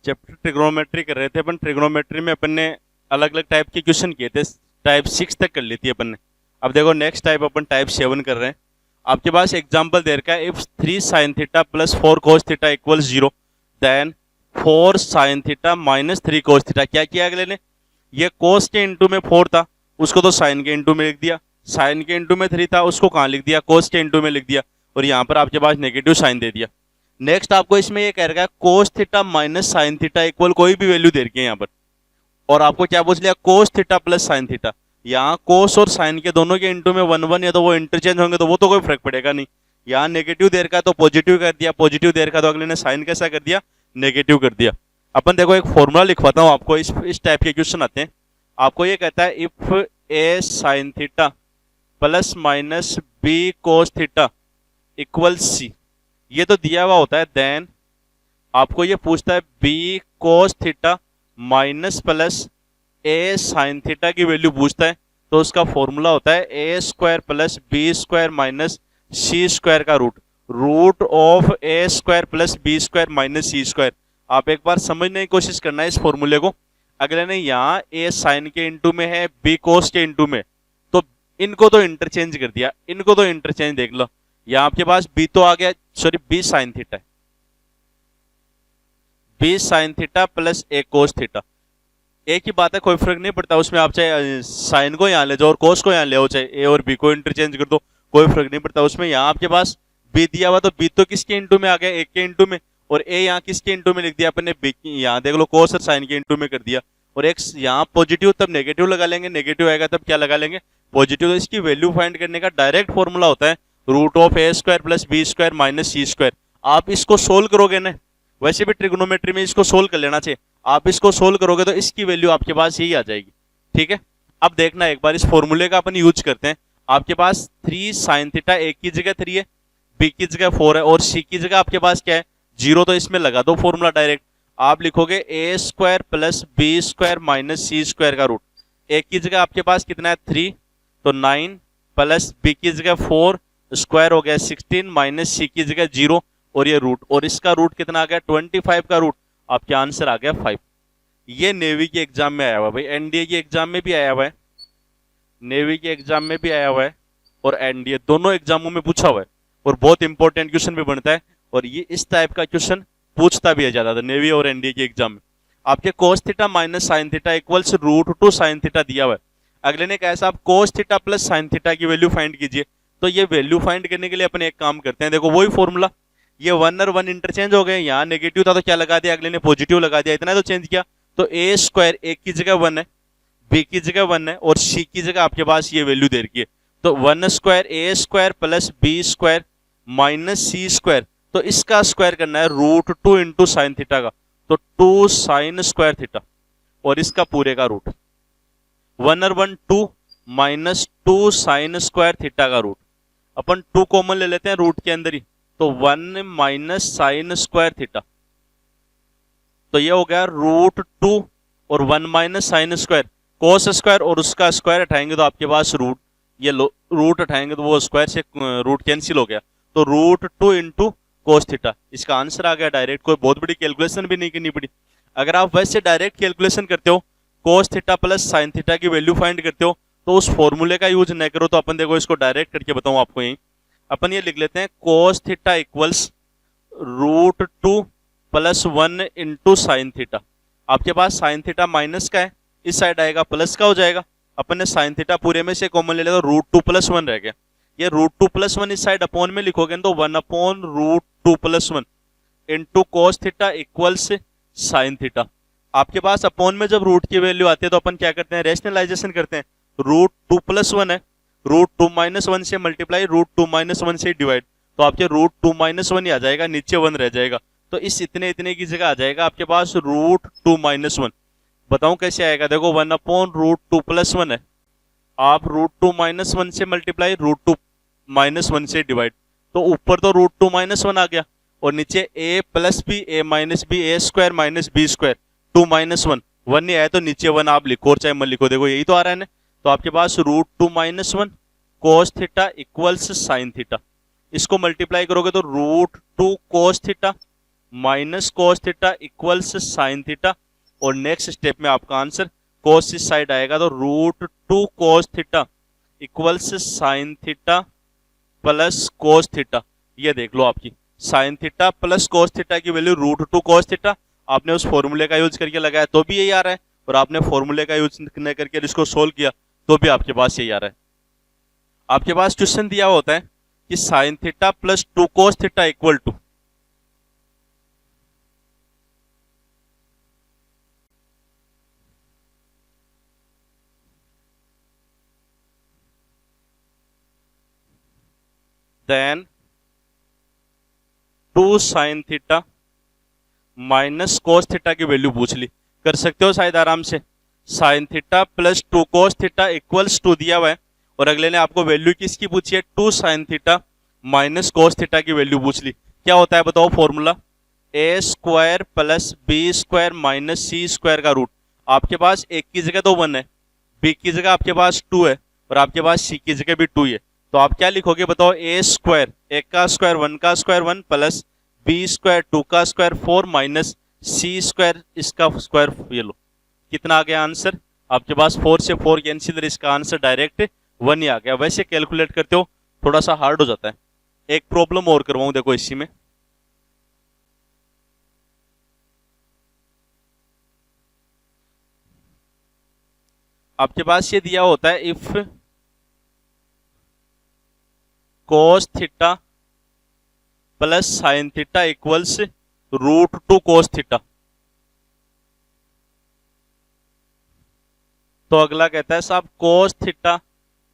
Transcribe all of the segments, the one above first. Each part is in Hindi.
चैप्टर ट्रिग्नोमेट्री कर रहे थे अपन। ट्रिग्नोमेट्री में अपन ने अलग अलग टाइप के क्वेश्चन किए थे, टाइप 6 तक कर ली थी अपन ने। अब देखो नेक्स्ट टाइप अपन टाइप 7 कर रहे हैं। आपके पास एग्जांपल दे रखा है, if 3 sin theta plus 4 cos theta equals 0 then 4 sin theta minus 3 cos theta. क्या किया अगले ने, ये cos के इंटू में 4 था, उसको तो sin के इंटू में लिख दिया, sin के इंटू में 3 था, उसको कहाँ लिख दिया, cos के इंटू में लिख दिया, और यहाँ पर आपके पास नेगेटिव साइन दे दिया। नेक्स्ट आपको इसमें ये कह रहा है कोस theta minus sine theta equal कोई भी वैल्यू दे रखी है यहाँ पर, और आपको क्या पूछ लिया, कोस थीटा प्लस साइन थीटा। यहाँ कोस और साइन के दोनों के इंटू में 1 1 या तो वो इंटरचेंज होंगे तो वो तो कोई फर्क पड़ेगा नहीं। यहाँ नेगेटिव दे रखा है तो पॉजिटिव कर दिया, पॉजिटिव दे रखा तो अगले ने साइन कैसा कर दिया, नेगेटिव कर दिया। अपन देखो एक फॉर्मूला लिखवाता हूँ आपको, इस टाइप के क्वेश्चन आते हैं। आपको ये कहता है if a sine theta plus minus b cos theta equal c, ये तो दिया हुआ होता है। देन आपको ये पूछता है B cos theta minus plus A sine theta की वैल्यू पूछता है, तो उसका फॉर्मूला होता है A square plus B square minus C square का root of A square plus B square minus C square. आप एक बार समझने की कोशिश करना है इस फॉर्मूले को। अगले ने यहाँ ए साइन के इंटू में है, बी कोस के इंटू में, तो इनको तो इंटरचेंज कर दिया, इनको तो इंटरचेंज देख लो। यहाँ आपके पास बी तो आ गया, सॉरी बी साइन थीटा है, बी साइन थीटा प्लस ए कोस थीटा, एक ही बात है, कोई फर्क नहीं पड़ता उसमें। आप चाहे साइन को यहाँ ले जाओ और कोस को यहाँ ले आओ, चाहे ए और बी को इंटरचेंज कर दो, कोई फर्क नहीं पड़ता उसमें। यहाँ आपके पास बी दिया हुआ तो बी तो किसके इंटू में आ गया, एक के इंटू में, और ए यहाँ किसके इंटू में लिख दिया अपन ने, बी की, यहाँ देख लो कोस और साइन के इंटू में कर दिया। और एक यहाँ पॉजिटिव तब नेगेटिव लगा लेंगे, नेगेटिव आएगा तब क्या लगा लेंगे, पॉजिटिव। तो इसकी वैल्यू फाइंड करने का डायरेक्ट फॉर्मूला होता है root of A square plus B square minus C square. आप इसको सोल्व करोगे ना, वैसे भी ट्रिग्नोमेट्री में इसको सोल्व कर लेना चाहिए, आप इसको सोल्व करोगे तो इसकी वैल्यू आपके पास यही आ जाएगी। ठीक है, अब देखना एक बार इस फॉर्मूले का अपन यूज करते हैं। आपके पास 3 साइन थीटा, ए की जगह 3 है, बी की जगह 4 है, और सी की जगह आपके पास क्या है, 0, तो इसमें लगा दो फॉर्मूला डायरेक्ट। आप लिखोगे A square plus B square minus C square का रूट। ए की जगह आपके पास कितना है 3, तो 9 प्लस बी की जगह 4 स्क्वायर हो गया 16 माइनस सी की जगह 0 और ये रूट, और इसका रूट कितना आ गया 25 का रूट, आपका आंसर आ गया 5। ये नेवी के एग्जाम में आया हुआ है भाई, एनडीए की एग्जाम में भी आया हुआ है, नेवी के एग्जाम में भी आया हुआ है, और एनडीए दोनों एग्जामों में पूछा हुआ है, और बहुत इंपॉर्टेंट क्वेश्चन भी बनता है। और ये इस टाइप का क्वेश्चन पूछता भी है ज्यादा नेवी और एनडीए के एग्जाम में। आपके cos theta minus sine theta equals root two sine theta दिया हुआ है। अगले ने कहा साहब cos theta plus sine theta की वैल्यू फाइंड कीजिए, तो ये वैल्यू फाइंड करने के लिए अपन एक काम करते हैं, देखो वही फॉर्मूला, ये 1 और 1 इंटरचेंज हो गए, यहाँ नेगेटिव था तो क्या लगा दिया, अगले ने पॉजिटिव लगा दिया, इतना तो चेंज किया। तो ए स्क्वायर एक की जगह 1 है, बी की जगह 1 है, और सी की जगह आपके पास ये वैल्यू दे रखी है, तो 1 square A square plus B square minus C square, तो इसका स्क्वायर करना है रूट 2 इंटू साइन थीटा का, तो 2 साइन स्क्वायर थीटा, और इसका पूरे का रूट 1 और 1 2 माइनस 2 साइन स्क्वायर थीटा का रूट। अपन 2 कॉमन ले लेते हैं रूट के अंदर ही, तो 1 माइनस साइन स्क्वायर थीटा, तो ये हो गया रूट 2 और 1 minus sine square, cos square और उसका स्क्वायर हटाएंगे तो आपके पास रूट, ये रूट हटाएंगे तो वो स्क्वायर से रूट कैंसिल हो गया, तो रूट 2 इंटू कोस थीटा, इसका आंसर आ गया डायरेक्ट, कोई बहुत बड़ी कैलकुलेशन भी नहीं करनी पड़ी। अगर आप वैसे डायरेक्ट कैलकुलेशन करते हो, कोस थीटा प्लस साइन थीटा की वैल्यू फाइंड करते हो, तो उस फॉर्मूले का यूज न करो। तो अपन देखो इसको डायरेक्ट करके बताऊं आपको, यही अपन ये लिख लेते हैं cos theta equals root 2 plus 1 into sine theta. आपके पास साइन थीटा माइनस का है, इस साइड आएगा प्लस का हो जाएगा, अपन ने साइन थीटा पूरे में से कॉमन ले लिया तो रूट 2 प्लस 1 रह गया। ये रूट 2 प्लस 1 इस साइड अपॉन में लिखोगे तो 1 upon root 2 plus 1 into cos theta equals sine theta. आपके पास अपॉन में जब रूट की वैल्यू आती है तो अपन क्या करते हैं, रेशनलाइजेशन करते हैं। रूट 2 प्लस 1 है, रूट 2 माइनस 1 से मल्टीप्लाई, रूट 2 माइनस 1 से डिवाइड, तो आपके रूट 2 माइनस 1 ही आ जाएगा, नीचे 1 रह जाएगा, तो इस इतने इतने की जगह आ जाएगा आपके पास रूट 2 माइनस 1। बताऊं कैसे आएगा, देखो 1 अपॉन रूट 2 प्लस 1 है, आप रूट 2 माइनस 1 से मल्टीप्लाई, रूट 2 माइनस 1 से डिवाइड, तो ऊपर तो रूट 2 माइनस 1 आ गया, और नीचे a plus b a minus b a square minus b square 2 minus 1 नहीं आया तो नीचे 1 आप लिखो और चाहे मत लिखो, देखो यही तो आ रहा है ना। तो आपके पास root 2 minus 1 cos theta equals sine theta, इसको मल्टीप्लाई करोगे तो root 2 cos theta minus cos theta equals sine theta, और नेक्स्ट स्टेप में आपका आंसर कोस इस साइड आएगा तो √2 cos theta equals sine theta plus cos theta. ये देख लो, आपकी sine theta plus cos theta की वैल्यू √2 कोस थीटा, आपने उस फॉर्मूले का यूज करके लगाया तो भी यही आ रहा है, और आपने फॉर्मूले का यूज करके इसको सोल्व किया तो भी आपके पास यही आ रहा है। आपके पास क्वेश्चन दिया होता है कि sine theta plus 2 cos theta equal two, then 2 sine theta minus cos theta की वैल्यू पूछ ली। कर सकते हो शायद आराम से, sine theta plus 2 cos theta equals two दिया हुआ है, और अगले ने आपको वैल्यू किसकी पूछी है, 2 sine theta minus cos theta की वैल्यू पूछ ली। क्या होता है बताओ formula, A square plus B square minus C square का रूट। आपके पास एक की जगह तो 1 है, बी की जगह आपके पास 2 है, और आपके पास सी की जगह भी 2 है, तो आप क्या लिखोगे बताओ, ए स्क्वायर एक का स्क्वायर 1 का स्क्वायर 1 प्लस बी स्क्वायर 2 का स्क्वायर 4 माइनस सी स्क्वायर इसका स्क्वायर। ये लो कितना आ गया आंसर आपके पास, 4 से 4 कैंसिल, इसका आंसर डायरेक्ट 1 ही आ गया। वैसे कैलकुलेट करते हो थोड़ा सा हार्ड हो जाता है। एक प्रॉब्लम और करवाऊं देखो इसी में, आपके पास ये दिया होता है if cos theta plus sine theta equals √2 cos theta, तो अगला कहता है साहब cos theta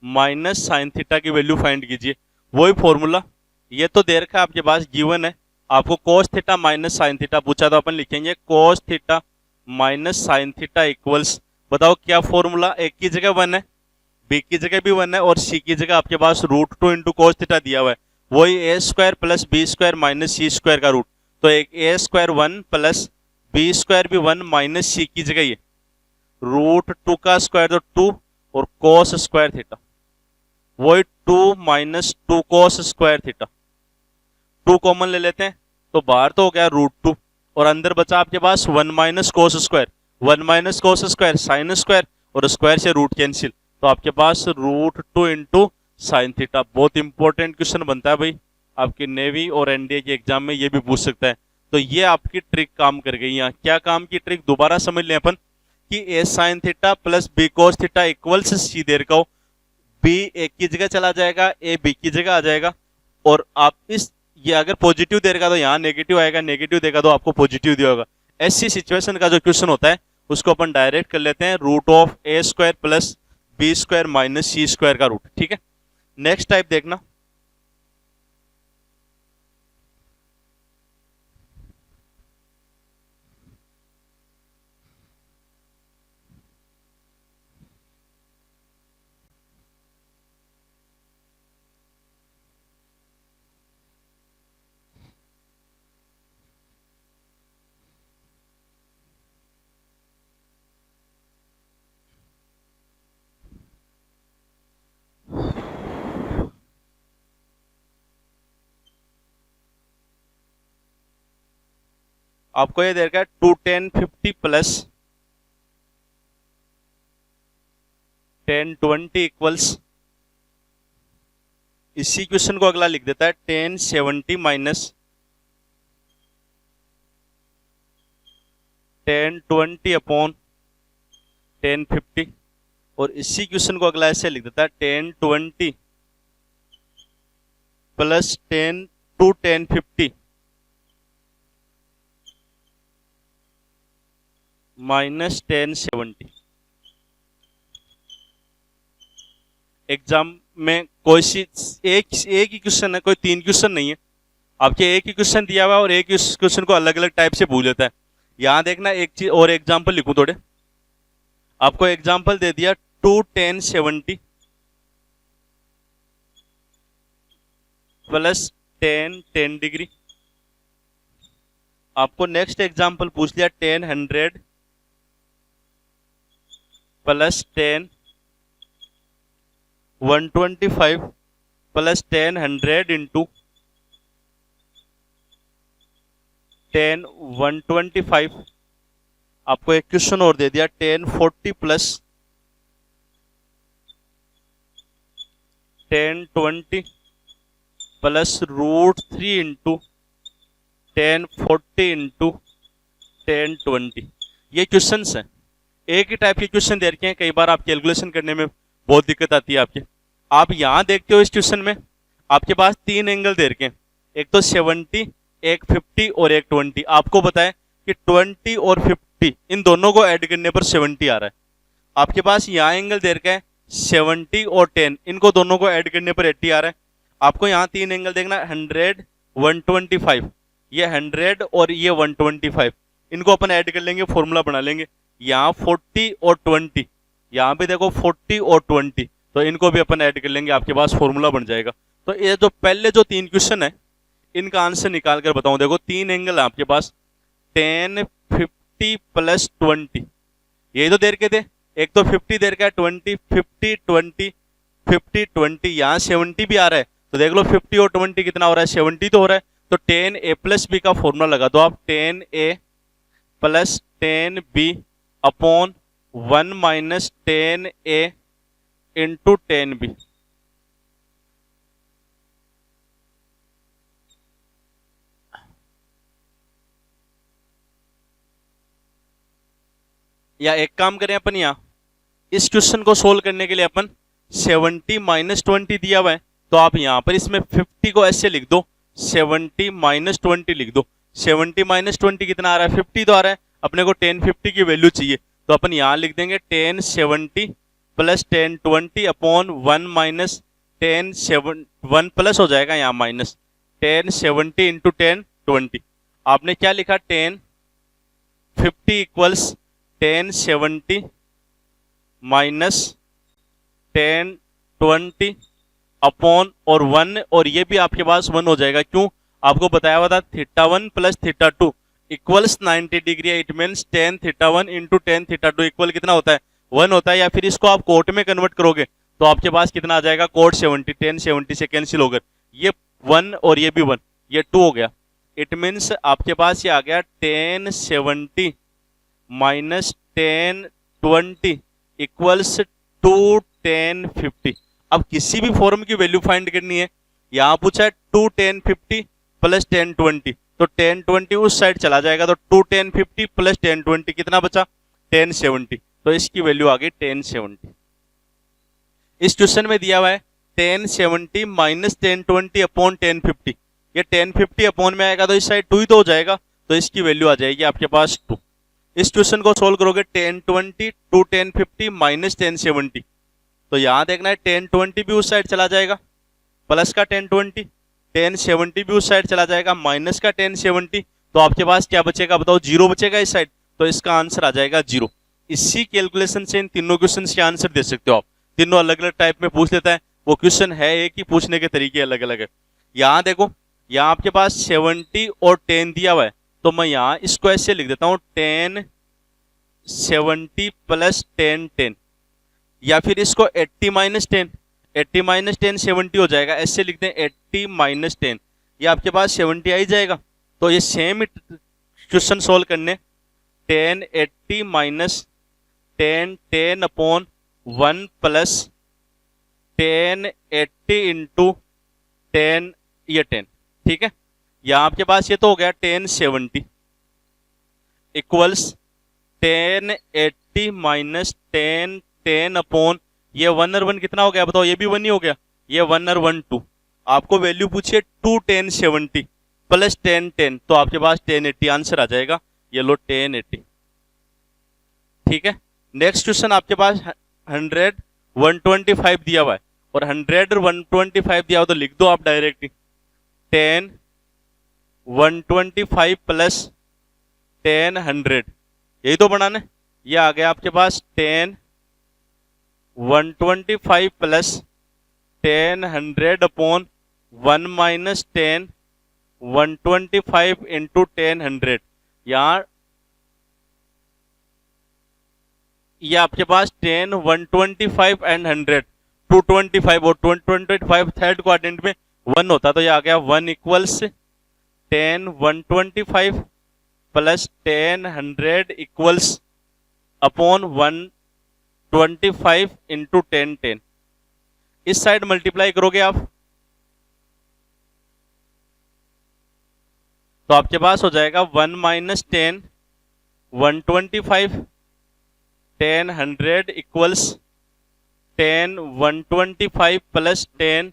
minus sine theta की वैल्यू फाइंड कीजिए। वही फॉर्मूला, ये तो दे रखा है आपके पास, गिवन है आपको कोस थीटा माइनस साइन थीटा पूछा, तो अपन लिखेंगे कोस theta minus sine theta equals, बताओ क्या फॉर्मूला, एक की जगह 1 है, बी की जगह भी 1 है, और सी की जगह आपके पास √2 इंटू कोस थीटा दिया हुआ है, वही A square plus B square minus C square का रूट, तो एक A square 1 plus B square भी 1 माइनस सी की जगह ये √2 का स्क्वायर तो 2, और कोस स्क्वायर थीटा वही 2 minus 2 cos square theta, 2 common ले लेते हैं तो बाहर तो हो गया √2, और अंदर बचा आपके पास 1 minus cos square, 1 minus cos square sine square, और स्क्वायर से रूट कैंसिल, तो आपके पास √2 इंटू साइन थीटा। बहुत इंपॉर्टेंट क्वेश्चन बनता है भाई, आपकी नेवी और एनडीए के एग्जाम में ये भी पूछ सकता है। तो ये आपकी ट्रिक काम कर गई। यहाँ क्या काम की ट्रिक दोबारा समझ लें अपन, कि A sine theta plus B cos theta equals C दे रखा हो, बी एक की जगह चला जाएगा, ए बी की जगह आ जाएगा, और आप इस ये अगर पॉजिटिव दे रखा तो यहाँ नेगेटिव आएगा, नेगेटिव देगा तो आपको पॉजिटिव दिया होगा। ऐसी सिचुएशन का जो क्वेश्चन होता है उसको अपन डायरेक्ट कर लेते हैं √(a² plus b² minus c² का रूट। ठीक है, नेक्स्ट टाइप देखना, आपको ये दे रखा है 2 tan 50 प्लस 10 20 इक्वल्स, इसी क्वेश्चन को अगला लिख देता है tan 70 माइनस 10 20 अपॉन tan 50, और इसी क्वेश्चन को अगला ऐसे लिख देता है tan 20 plus 10 2 tan 50 minus 10 70। Exam में कोई सी एक ही क्वेश्चन है, कोई 3 क्वेश्चन नहीं है, आपके एक ही क्वेश्चन दिया हुआ है और एक क्वेश्चन को अलग अलग टाइप से पूछ लेता है। यहां देखना एक चीज और एग्जाम्पल लिखूं थोड़े, आपको एग्जाम्पल दे दिया 2 tan 70 प्लस 10 डिग्री, आपको नेक्स्ट एग्जाम्पल पूछ लिया tan 100 plus 10 125 plus 10 100 into ten 125, आपको एक क्वेश्चन और दे दिया ten 40 plus ten 20 plus √3 into ten 40 into ten 20। ये क्वेश्चन है, एक ही टाइप के क्वेश्चन दे रखे हैं, कई बार आप कैलकुलेशन करने में बहुत दिक्कत आती है आपके। आप यहां देखते हो इस क्वेश्चन में आपके पास 3 एंगल दे रखे हैं, एक तो 70, एक 50 और एक 20। आपको बताएं कि 20 और 50 इन दोनों को ऐड करने पर 70 आ रहा है। आपके पास यहाँ एंगल दे रखा है 70 और 10, इनको दोनों को ऐड करने पर 80 आ रहा है। आपको यहाँ 3 एंगल देखना, 100 125, ये 100 और ये 125, इनको अपन ऐड कर लेंगे, फॉर्मूला बना लेंगे। यहाँ 40 और 20, यहाँ भी देखो 40 और 20, तो इनको भी अपन ऐड कर लेंगे, आपके पास फॉर्मूला बन जाएगा। तो ये जो पहले जो 3 क्वेश्चन है इनका आंसर निकाल कर बताऊं। देखो 3 एंगल है आपके पास, 10 50 प्लस 20, यही तो दे रखे थे। एक तो 50 दे रखा है, 20 50 20 50 20, यहाँ 70 भी आ रहा है, तो देख लो 50 और 20 कितना हो रहा है, 70 तो हो रहा है। तो 10a प्लस बी का फॉर्मूला लगा दो आप, 10a plus 10b upon 1 minus 10a into 10b। या एक काम करें अपन, यहाँ इस क्वेश्चन को सोल्व करने के लिए अपन 70 माइनस 20 दिया हुआ है, तो आप यहाँ पर इसमें 50 को ऐसे लिख दो, 70 माइनस 20 लिख दो। 70 माइनस 20 कितना आ रहा है, 50 तो आ रहा है, अपने को 1050 की वैल्यू चाहिए, तो अपन यहाँ लिख देंगे 1070 प्लस 1020 अपॉन 1 माइनस 1 प्लस हो जाएगा यहाँ माइनस 1070 इंटू 1020। आपने क्या लिखा, 1050 इक्वल्स 1070 माइनस 1020 अपॉन और 1, और ये भी आपके पास 1 हो जाएगा। क्यों, आपको बताया हुआ था θ1 plus θ2 equals 90 degree, it means tan θ1 into tan θ2 equal कितना होता है, 1 होता है। या फिर इसको आप कोट में कन्वर्ट करोगे तो आपके पास कितना आ जाएगा, कोट 70, tan 70 से कैंसिल होकर ये 1 और ये भी 1, ये 2 हो गया। इट मीन्स आपके पास ये आ गया tan 70 माइनस 1020 इक्वल्स 2 tan 50। अब किसी भी फॉर्म की वैल्यू फाइंड करनी है, यहां पूछा है 2 tan 50 प्लस 1020, तो 1020 उस साइड चला जाएगा, तो 2 tan 50 प्लस 1020 कितना बचा, 1070, तो इसकी वैल्यू आ गई 1070। इस क्वेश्चन में दिया हुआ है 1070 माइनस 1020 अपॉन 1050, ये 1050 अपॉन में आएगा तो इस साइड 2 ही तो हो जाएगा, तो इसकी वैल्यू आ जाएगी आपके पास 2। इस क्वेश्चन को सोल्व करोगे 1020 2 1050 माइनस 1070, तो यहां देखना है 1020 भी उस साइड चला जाएगा, प्लस का 1020, 1070 भी उस साइड चला जाएगा, माइनस का 1070, तो आपके पास क्या बचेगा बताओ, 0 बचेगा इस साइड, तो इसका आंसर आ जाएगा 0। इसी कैलकुलेशन से इन तीनों क्वेश्चन के आंसर दे सकते हो आप। तीनों अलग अलग टाइप में पूछ लेता है, वो क्वेश्चन है एक ही, पूछने के तरीके अलग अलग है। यहाँ देखो, यहाँ आपके पास 70 और 10 दिया हुआ है, तो मैं यहाँ इसको ऐसे लिख देता हूँ 1070 प्लस 1010, या फिर इसको 80 माइनस 10, 80 माइनस 10 70 हो जाएगा, ऐसे लिखते हैं 80 माइनस 10, ये आपके पास 70 आ ही जाएगा। तो ये सेम क्वेश्चन सोल्व करने 1080 माइनस 1010 अपॉन 1 प्लस 1080 इंटू 10 ये 10, ठीक है। यहाँ आपके पास ये तो हो गया 1070 इक्वल्स 1080 माइनस 1010 अपॉन ये 1 और 1 कितना हो गया बताओ, ये भी 1 ही हो गया, ये 1 और 1 2। आपको वैल्यू पूछिए 2 1070 प्लस 1010, तो आपके पास 1080 आंसर आ जाएगा, ये लो 1080, ठीक है। नेक्स्ट क्वेश्चन आपके पास 100 125 दिया हुआ है, और 100 और 125 दिया हुआ, तो लिख दो आप डायरेक्टली 10 125 प्लस 10 100, यही तो बनाना है। ये आ गया आपके पास 10 125 प्लस 10 100 अपॉन 1 माइनस 10 125 इंटू 10 100। यहाँ ये आपके पास 10 125 एंड 100 225 और 225 थर्ड क्वाड्रेंट में 1 होता, तो ये आ गया 1 equals 10 125 plus 10 100 equals upon 125 into 10 इस साइड मल्टीप्लाई करोगे आप तो आपके पास हो जाएगा 1 माइनस 10 125 10 100 इक्वल्स 10 125 प्लस 10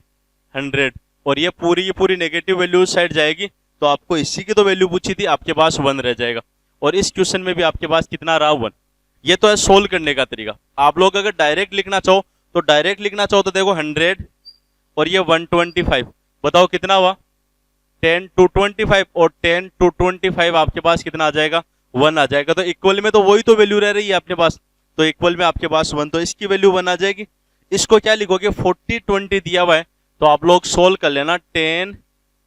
100 और ये पूरी नेगेटिव वैल्यू साइड जाएगी तो आपको इसी की तो वैल्यू पूछी थी, आपके पास 1 रह जाएगा। और इस क्वेश्चन में भी आपके पास कितना रहा 1। ये तो है सोल्व करने का तरीका। आप लोग अगर डायरेक्ट लिखना चाहो तो देखो 100 और ये 125 बताओ कितना हुआ 10 to 25 और 10 to 25 आपके पास कितना आ जाएगा 1 आ जाएगा। तो इक्वल में तो वही तो वैल्यू रह रही है अपने पास, तो इक्वल में आपके पास 1 तो इसकी वैल्यू 1 आ जाएगी। इसको क्या लिखोगे 40 20 दिया हुआ है तो आप लोग सोल्व कर लेना 10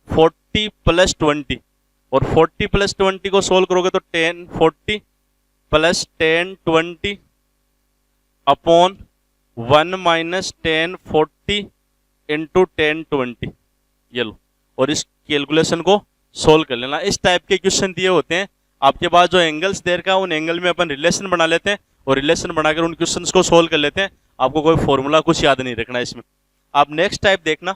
40 प्लस 20 और 40 प्लस 20 को सोल्व करोगे तो 10 40 प्लस 10 20 अपॉन 1 माइनस 10 40 इंटू 10 20 ये लो और इस कैलकुलेशन को सोल्व कर लेना। इस टाइप के क्वेश्चन दिए होते हैं आपके पास जो एंगल्स दे रखा है उन एंगल में अपन रिलेशन बना लेते हैं और रिलेशन बनाकर उन क्वेश्चंस को सोल्व कर लेते हैं। आपको कोई फॉर्मूला कुछ याद नहीं रखना इसमें। आप नेक्स्ट टाइप देखना,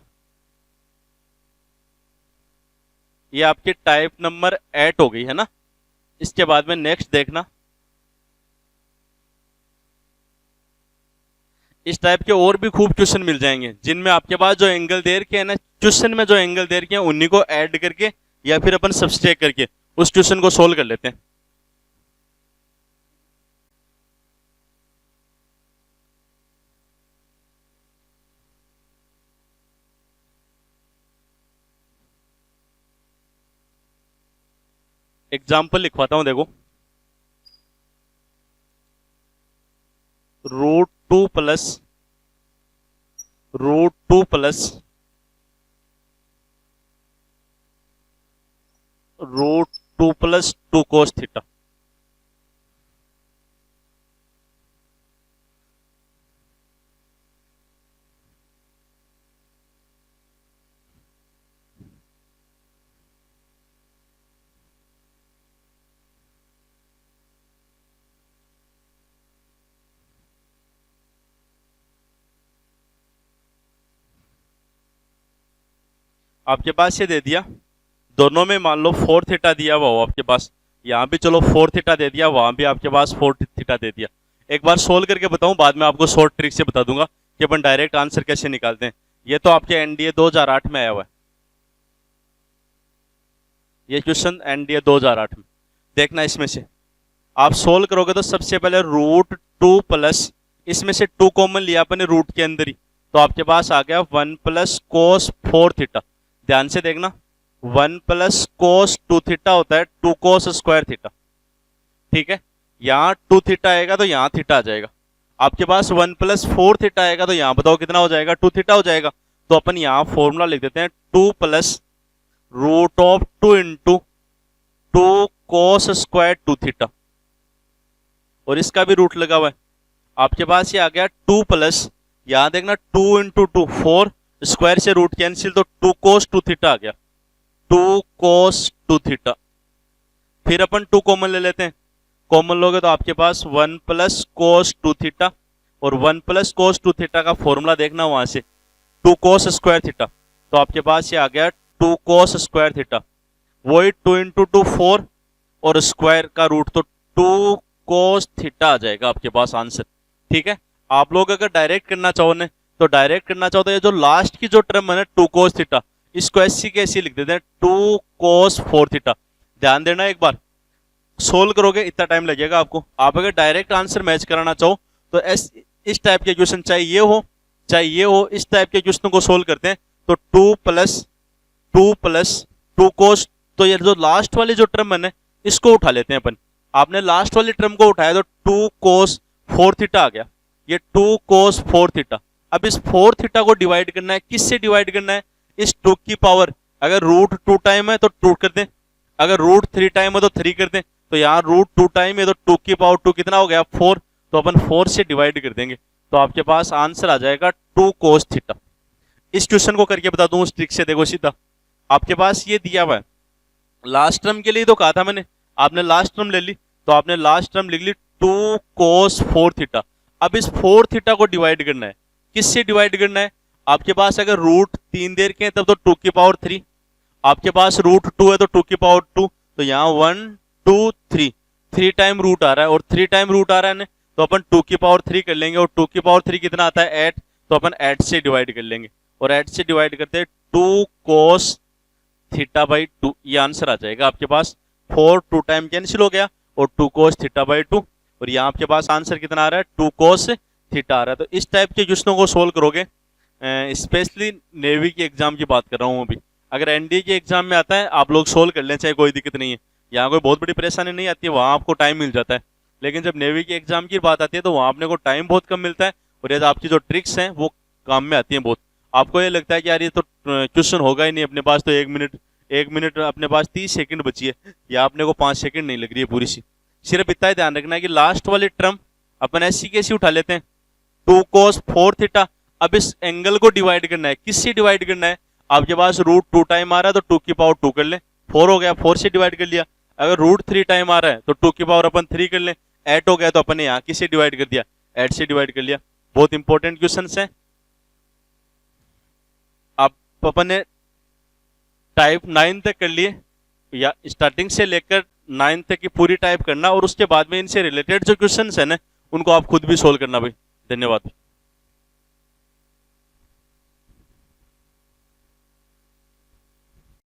ये आपकी टाइप नंबर 8 हो गई है ना। इसके बाद में नेक्स्ट देखना, इस टाइप के और भी खूब क्वेश्चन मिल जाएंगे जिनमें आपके पास जो एंगल दे रखे हैं ना, क्वेश्चन में जो एंगल दे रखे हैं उन्हीं को ऐड करके या फिर अपन सब्सट्रैक्ट करके उस क्वेश्चन को सोल्व कर लेते हैं। एग्जाम्पल लिखवाता हूं, देखो root two plus root two plus 2 cos theta. आपके पास ये दे दिया, दोनों में मान लो 4 थीटा दिया हुआ हो आपके पास, यहाँ भी चलो 4 थीटा दे दिया, वहां भी आपके पास 4 थीटा दे दिया। एक बार सोल्व करके बताऊं, बाद में आपको शॉर्ट ट्रिक से बता दूंगा कि अपन डायरेक्ट आंसर कैसे निकालते हैं। ये तो आपके एनडीए 2008 में आया हुआ है, ये क्वेश्चन एनडीए 2008 में। देखना इसमें से आप सोल्व करोगे तो सबसे पहले रूट 2 प्लस, इसमें से 2 कॉमन लिया अपने रूट के अंदर ही, तो आपके पास आ गया 1 प्लस कोस 4 थीटा। ध्यान से देखना 1 प्लस कोस 2 थीटा होता है 2 कोस स्क्वायर थीटा, ठीक है। यहाँ 2 थीटा आएगा तो यहाँ थीटा आ जाएगा। आपके पास 1 प्लस 4 थीटा आएगा तो यहाँ बताओ कितना हो जाएगा 2 थीटा हो जाएगा। तो अपन यहाँ फॉर्मूला लिख देते हैं 2 plus root of 2 into 2 cos square 2 theta और इसका भी रूट लगा हुआ है। आपके पास ये आ गया 2 प्लस, यहां देखना 2 इंटू 2 4, स्क्वायर से रूट कैंसिल तो 2 कोस 2 थीटा आ गया, 2 कोस 2 थीटा। फिर अपन 2 कॉमन ले लेते हैं, कॉमन लोगे तो आपके पास 1 प्लस कोस 2 थीटा और 1 प्लस कोस 2 थीटा का फॉर्मूला देखना वहां से 2 कोस स्क्वायर थीटा, तो आपके पास ये आ गया 2 कोस स्क्वायर थीटा। वही 2 इंटू 2 4 और स्क्वायर का रूट तो 2 कोस थीटा आ जाएगा आपके पास आंसर, ठीक है। आप लोग अगर डायरेक्ट करना चाहो ने तो डायरेक्ट करना चाहो तो ये जो लास्ट की जो टर्म है ना 2 कोस थीटा, इसको ऐसी के ऐसी लिख देते हैं 2 कोस 4 थीटा। ध्यान देना, एक बार सोल्व करोगे इतना टाइम लगेगा आपको। आप अगर डायरेक्ट आंसर मैच कराना चाहो तो इस टाइप के क्वेश्चन चाहे ये हो इस टाइप के क्वेश्चन को सोल्व करते हैं तो 2 प्लस 2 कोस, तो ये जो लास्ट वाली जो टर्म है ना इसको उठा लेते हैं अपन। आपने लास्ट वाली टर्म को उठाया तो 2 कोस 4 थीटा आ गया, ये 2 कोस 4 थीटा। अब इस 4 थीटा को डिवाइड करना है, किससे डिवाइड करना है, इस 2 की पावर। अगर रूट 2 टाइम है तो 2 कर दें, अगर रूट 3 टाइम है तो 3 कर दें। तो यहाँ रूट 2 टाइम है तो 2 की पावर 2 कितना हो गया 4, तो अपन 4 से डिवाइड कर देंगे तो आपके पास आंसर आ जाएगा 2 कोस थीटा। इस क्वेश्चन को करके बता दूं उस ट्रिक से, देखो सीधा आपके पास ये दिया हुआ है, लास्ट टर्म के लिए तो कहा था मैंने आपने लास्ट टर्म ले ली, तो आपने लास्ट टर्म लिख ली 2 cos 4 थीटा। अब इस 4 थीटा को डिवाइड करना है, किससे डिवाइड करना है? आपके पास अगर रूट 3 देर के हैं तब तो 2 की पावर 3, आपके पास रूट 2 है तो 2 की पावर 2, तो यहाँ 1 2 3, 3 टाइम रूट आ रहा है और 3 टाइम रूट आ रहा है ना, तो अपन 2 की पावर 3 कर लेंगे, और 2 की पावर 3 कितना आता है 8, तो अपन 8 से डिवाइड कर लेंगे, और 8 से डिवाइड करते हैं 2 cos थीटा बाई 2, ये आंसर आ जाएगा आपके पास। 4 2 टाइम कैंसिल हो गया और 2 cos थीटा बाई 2, और यहाँ आपके पास आंसर कितना आ रहा है 2 cos थीटा आ रहा है। तो इस टाइप के क्वेश्चनों को सोल्व करोगे, स्पेशली नेवी की एग्जाम की बात कर रहा हूँ अभी, अगर एनडीए के एग्जाम में आता है आप लोग सोल्व कर लें, चाहे कोई दिक्कत नहीं है, यहाँ कोई बहुत बड़ी परेशानी नहीं आती है, वहाँ आपको टाइम मिल जाता है। लेकिन जब नेवी के एग्जाम की बात आती है तो वहाँ अपने को टाइम बहुत कम मिलता है, और ये आपकी जो ट्रिक्स हैं वो काम में आती हैं बहुत। आपको ये लगता है कि यार ये तो क्वेश्चन होगा ही नहीं, अपने पास तो 1 मिनट अपने पास 30 सेकंड बची है, या अपने को 5 सेकंड नहीं लग रही है पूरी सी। सिर्फ इतना ही ध्यान रखना है कि लास्ट वाली टर्म अपन ऐसी कैसी उठा लेते हैं 2 cos 4 थीटा। अब इस एंगल को डिवाइड करना है, किससे डिवाइड करना है? आपके पास रूट 2 टाइम आ रहा है तो 2 की पावर 2 कर ले, 4 हो गया 4 से डिवाइड कर लिया। अगर रूट 3 टाइम आ रहा है तो 2 की पावर अपन 3 कर ले, 8 हो गया तो अपन ने यहाँ किससे डिवाइड कर दिया 8 से डिवाइड कर लिया। बहुत इंपॉर्टेंट क्वेश्चन है। आप अपन ने टाइप 9 तक कर लिए, या स्टार्टिंग से लेकर 9 तक की पूरी टाइप करना, और उसके बाद में इनसे रिलेटेड जो क्वेश्चन है ना उनको आप खुद भी सोल्व करना भाई। धन्यवाद।